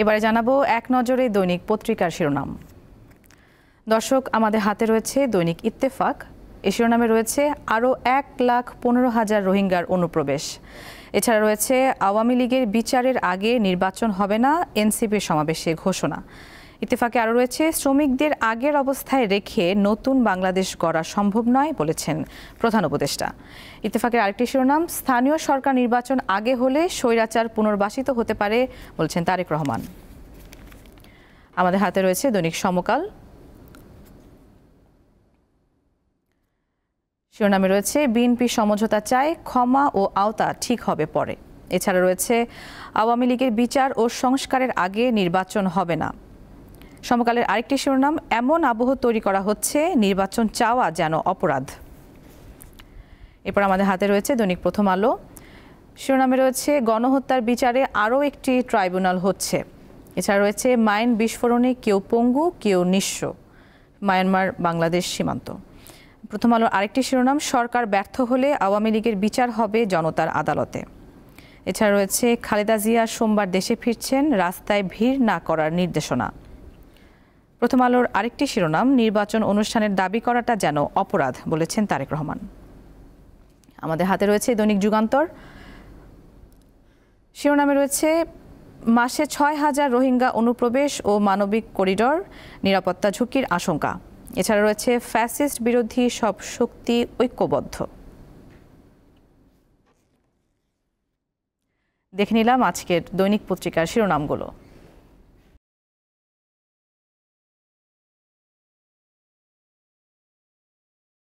এবারে জানাবো এক নজরে দৈনিক পত্রিকার শিরোনাম। দর্শক, আমাদের হাতে রয়েছে দৈনিক ইত্তেফাক। এই শিরোনামে রয়েছে আরও 1,15,000 রোহিঙ্গার অনুপ্রবেশ। এছাড়া রয়েছে আওয়ামী লীগের বিচারের আগে নির্বাচন হবে না, এনসিপির সমাবেশে ঘোষণা। ইত্তেফাকে আরও রয়েছে শ্রমিকদের আগের অবস্থায় রেখে নতুন বাংলাদেশ গড়া সম্ভব নয় বলেছেন প্রধান উপদেষ্টা। ইত্তেফাকের আরেকটি শিরোনাম, স্থানীয় সরকার নির্বাচন আগে হলে স্বৈরাচার পুনর্বাসিত হতে পারে বলছেন তারেক রহমান। আমাদের হাতে রয়েছে দৈনিক সমকাল। শিরোনামে রয়েছে বিএনপি সমঝোতা চায়, ক্ষমা ও আওতা ঠিক হবে পরে। এছাড়া রয়েছে আওয়ামী লীগের বিচার ও সংস্কারের আগে নির্বাচন হবে না। সমকালের আরেকটি শিরোনাম, এমন আবহ তৈরি করা হচ্ছে, নির্বাচন চাওয়া যেন অপরাধ। এরপর আমাদের হাতে রয়েছে দৈনিক প্রথম আলো। শিরোনামে রয়েছে গণহত্যার বিচারে আরও একটি ট্রাইব্যুনাল হচ্ছে। এছাড়া রয়েছে মাইন বিস্ফোরণে কেউ পঙ্গু, কেউ নিঃস্ব, মায়ানমার বাংলাদেশ সীমান্ত। প্রথম আলোর আরেকটি শিরোনাম, সরকার ব্যর্থ হলে আওয়ামী লীগের বিচার হবে জনতার আদালতে। এছাড়া রয়েছে খালেদা জিয়া সোমবার দেশে ফিরছেন, রাস্তায় ভিড় না করার নির্দেশনা। প্রথম আলোর আরেকটি শিরোনাম, নির্বাচন অনুষ্ঠানের দাবি করাটা যেন অপরাধ বলেছেন তারেক রহমান। আমাদের হাতে রয়েছে দৈনিক যুগান্তর। শিরোনামে রয়েছে মাসে 6,000 রোহিঙ্গা অনুপ্রবেশ ও মানবিক করিডর, নিরাপত্তা ঝুঁকির আশঙ্কা। এছাড়া রয়েছে ফ্যাসিস্ট বিরোধী সব শক্তি ঐক্যবদ্ধ। দেখে নিলাম আজকের দৈনিক পত্রিকার শিরোনামগুলো।